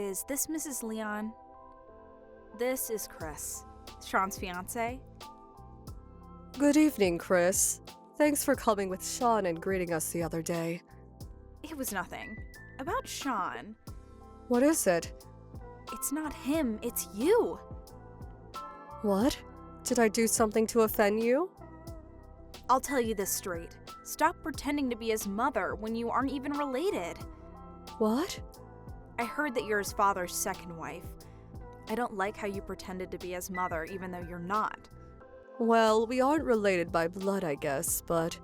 Is this Mrs. Leon? This is Chris, Sean's fiancé. Good evening, Chris. Thanks for coming with Sean and greeting us the other day. It was nothing. About Sean. What is it? It's not him, it's you. What? Did I do something to offend you? I'll tell you this straight. Stop pretending to be his mother when you aren't even related. What? I heard that you're his father's second wife. I don't like how you pretended to be his mother even though you're not. Well, we aren't related by blood, I guess, but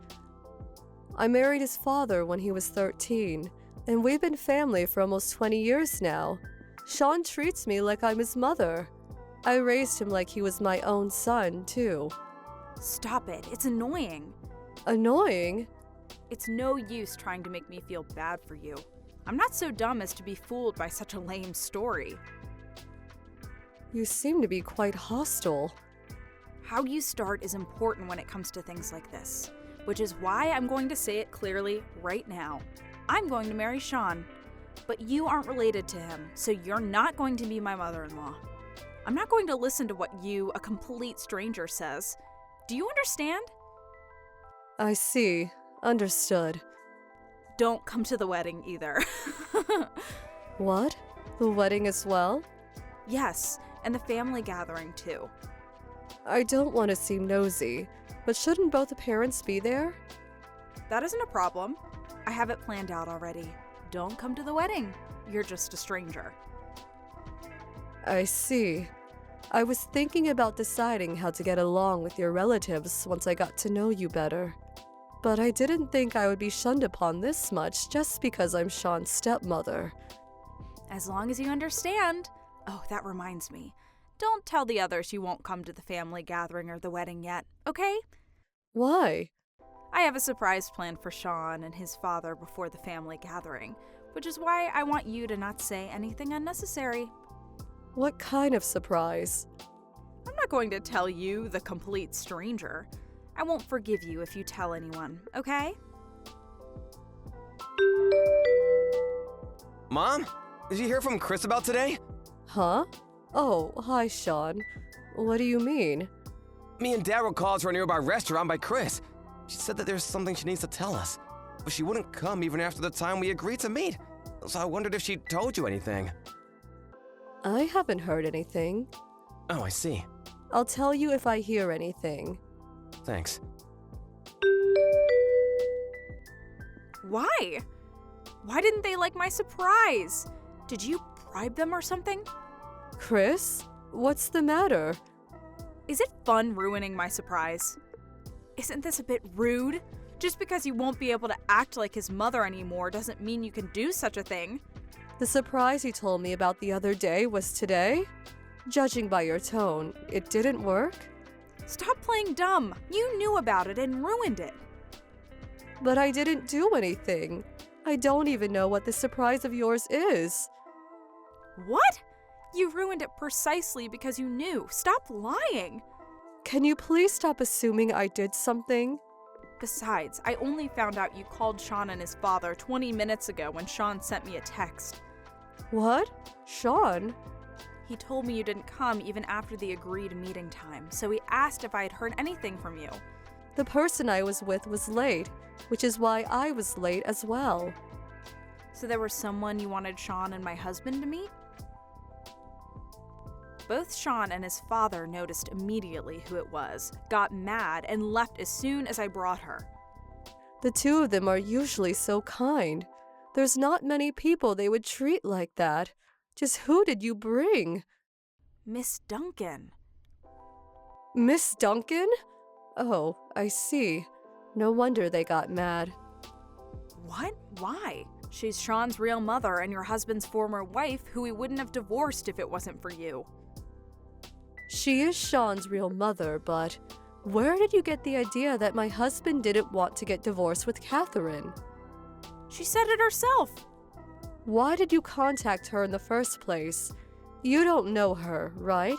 I married his father when he was 13, and we've been family for almost 20 years now. Sean treats me like I'm his mother. I raised him like he was my own son, too. Stop it, it's annoying. Annoying? It's no use trying to make me feel bad for you. I'm not so dumb as to be fooled by such a lame story. You seem to be quite hostile. How you start is important when it comes to things like this, which is why I'm going to say it clearly right now. I'm going to marry Sean, but you aren't related to him, so you're not going to be my mother-in-law. I'm not going to listen to what you, a complete stranger, says. Do you understand? I see. Understood. Don't come to the wedding either. What? The wedding as well? Yes, and the family gathering too. I don't want to seem nosy, but shouldn't both the parents be there? That isn't a problem. I have it planned out already. Don't come to the wedding. You're just a stranger. I see. I was thinking about deciding how to get along with your relatives once I got to know you better. But I didn't think I would be shunned upon this much just because I'm Sean's stepmother. As long as you understand. Oh, that reminds me. Don't tell the others you won't come to the family gathering or the wedding yet, okay? Why? I have a surprise planned for Sean and his father before the family gathering, which is why I want you to not say anything unnecessary. What kind of surprise? I'm not going to tell you, the complete stranger. I won't forgive you if you tell anyone, okay? Mom? Did you hear from Chris about today? Huh? Oh, hi, Sean. What do you mean? Me and Dad were called to a nearby restaurant by Chris. She said that there's something she needs to tell us, but she wouldn't come even after the time we agreed to meet. So I wondered if she told you anything. I haven't heard anything. Oh, I see. I'll tell you if I hear anything. Thanks. Why? Why didn't they like my surprise? Did you bribe them or something? Chris? What's the matter? Is it fun ruining my surprise? Isn't this a bit rude? Just because you won't be able to act like his mother anymore doesn't mean you can do such a thing. The surprise you told me about the other day was today? Judging by your tone, it didn't work? Stop playing dumb. You knew about it and ruined it. But I didn't do anything. I don't even know what the surprise of yours is. What? You ruined it precisely because you knew. Stop lying. Can you please stop assuming I did something? Besides, I only found out you called Sean and his father 20 minutes ago when Sean sent me a text. What? Sean? He told me you didn't come even after the agreed meeting time, so he asked if I had heard anything from you. The person I was with was late, which is why I was late as well. So there was someone you wanted Sean and my husband to meet? Both Sean and his father noticed immediately who it was, got mad, and left as soon as I brought her. The two of them are usually so kind. There's not many people they would treat like that. Just who did you bring? Miss Duncan. Miss Duncan? Oh, I see. No wonder they got mad. What? Why? She's Sean's real mother and your husband's former wife, who he wouldn't have divorced if it wasn't for you. She is Sean's real mother, but where did you get the idea that my husband didn't want to get divorced with Catherine? She said it herself. Why did you contact her in the first place? You don't know her, right?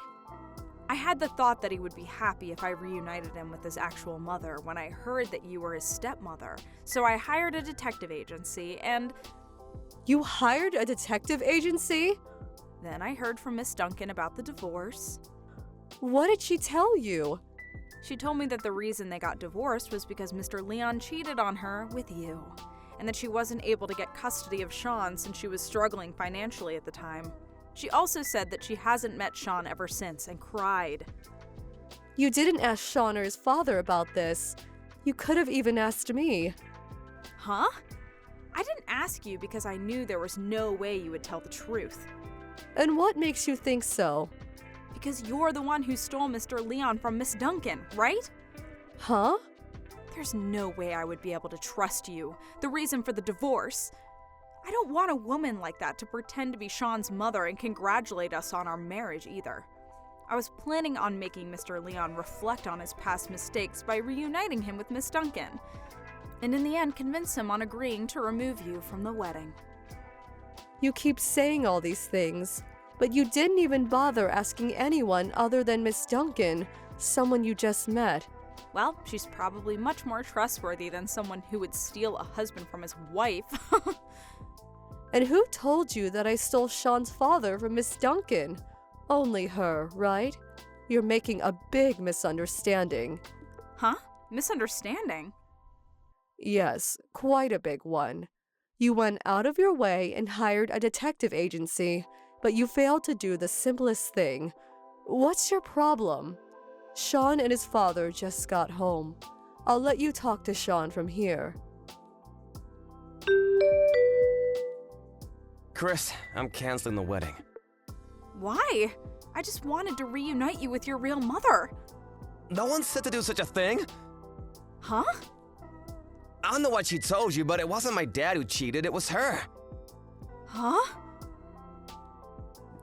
I had the thought that he would be happy if I reunited him with his actual mother when I heard that you were his stepmother, so I hired a detective agency and... You hired a detective agency? Then I heard from Miss Duncan about the divorce. What did she tell you? She told me that the reason they got divorced was because Mr. Leon cheated on her with you, and that she wasn't able to get custody of Sean since she was struggling financially at the time. She also said that she hasn't met Sean ever since and cried. You didn't ask Sean or his father about this. You could have even asked me. Huh? I didn't ask you because I knew there was no way you would tell the truth. And what makes you think so? Because you're the one who stole Mr. Leon from Miss Duncan, right? Huh? There's no way I would be able to trust you, the reason for the divorce. I don't want a woman like that to pretend to be Sean's mother and congratulate us on our marriage either. I was planning on making Mr. Leon reflect on his past mistakes by reuniting him with Miss Duncan, and in the end convince him on agreeing to remove you from the wedding. You keep saying all these things, but you didn't even bother asking anyone other than Miss Duncan, someone you just met. Well, she's probably much more trustworthy than someone who would steal a husband from his wife. And who told you that I stole Sean's father from Miss Duncan? Only her, right? You're making a big misunderstanding. Huh? Misunderstanding? Yes, quite a big one. You went out of your way and hired a detective agency, but you failed to do the simplest thing. What's your problem? Sean and his father just got home. I'll let you talk to Sean from here. Chris, I'm canceling the wedding. Why? I just wanted to reunite you with your real mother. No one said to do such a thing. Huh? I don't know what she told you, but it wasn't my dad who cheated, it was her. Huh?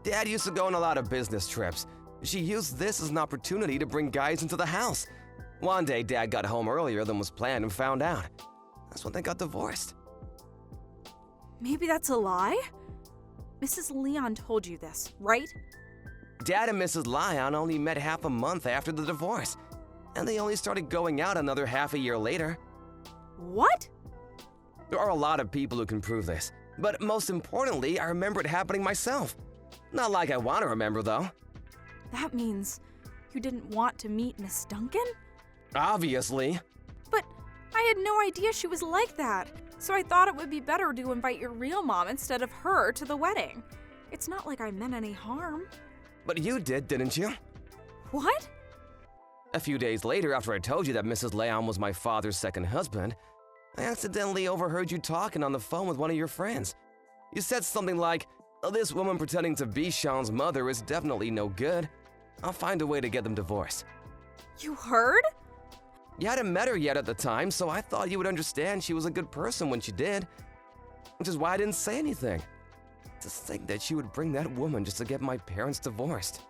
Dad used to go on a lot of business trips. She used this as an opportunity to bring guys into the house. One day, Dad got home earlier than was planned and found out. That's when they got divorced. Maybe that's a lie? Mrs. Leon told you this, right? Dad and Mrs. Lyon only met half a month after the divorce, and they only started going out another half a year later. What? There are a lot of people who can prove this, but most importantly, I remember it happening myself. Not like I want to remember, though. That means you didn't want to meet Miss Duncan? Obviously. But I had no idea she was like that, so I thought it would be better to invite your real mom instead of her to the wedding. It's not like I meant any harm. But you did, didn't you? What? A few days later, after I told you that Mrs. Leon was my father's second husband, I accidentally overheard you talking on the phone with one of your friends. You said something like, "This woman pretending to be Sean's mother is definitely no good. I'll find a way to get them divorced." You heard? You hadn't met her yet at the time, so I thought you would understand she was a good person when she did, which is why I didn't say anything. To think that she would bring that woman just to get my parents divorced.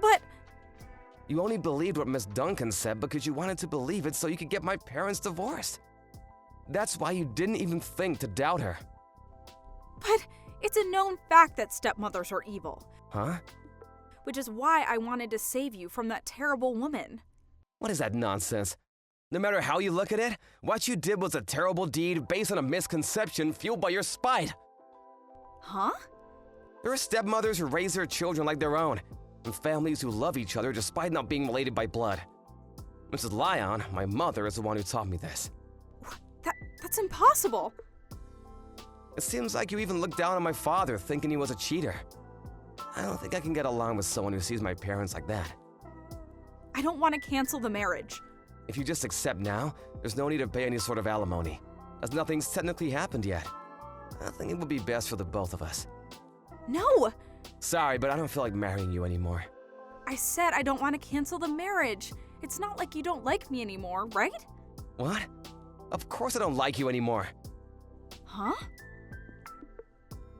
But You only believed what Miss Duncan said because you wanted to believe it so you could get my parents divorced. That's why you didn't even think to doubt her. it's a known fact that stepmothers are evil, Huh? which is why I wanted to save you from that terrible woman. What is that nonsense? No matter how you look at it, what you did was a terrible deed based on a misconception fueled by your spite. Huh? There are stepmothers who raise their children like their own, and families who love each other despite not being related by blood. Mrs. Lyon, my mother, is the one who taught me this. That's impossible. It seems like you even looked down on my father, thinking he was a cheater. I don't think I can get along with someone who sees my parents like that. I don't want to cancel the marriage. If you just accept now, there's no need to pay any sort of alimony, as nothing's technically happened yet. I think it would be best for the both of us. No! Sorry, but I don't feel like marrying you anymore. I said I don't want to cancel the marriage. It's not like you don't like me anymore, right? What? Of course I don't like you anymore. Huh?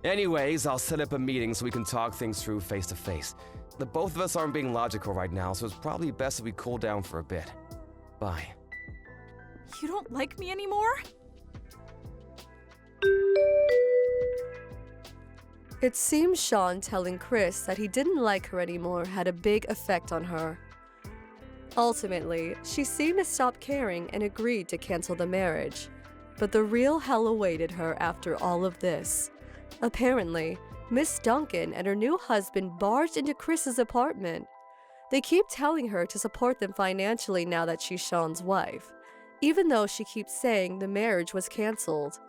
Anyways, I'll set up a meeting so we can talk things through face to face. The both of us aren't being logical right now, so it's probably best if we cool down for a bit. Bye. You don't like me anymore? It seems Sean telling Chris that he didn't like her anymore had a big effect on her. Ultimately, she seemed to stop caring and agreed to cancel the marriage. But the real hell awaited her after all of this. Apparently, Miss Duncan and her new husband barged into Chris's apartment. They keep telling her to support them financially now that she's Sean's wife, even though she keeps saying the marriage was canceled.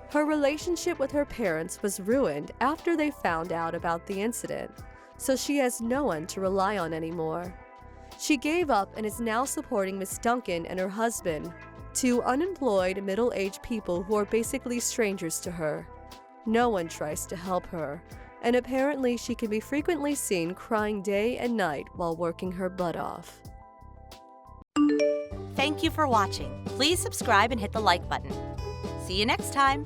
Her relationship with her parents was ruined after they found out about the incident, so she has no one to rely on anymore. She gave up and is now supporting Miss Duncan and her husband, two unemployed middle-aged people who are basically strangers to her. No one tries to help her, and apparently she can be frequently seen crying day and night while working her butt off. Thank you for watching. Please subscribe and hit the like button. See you next time.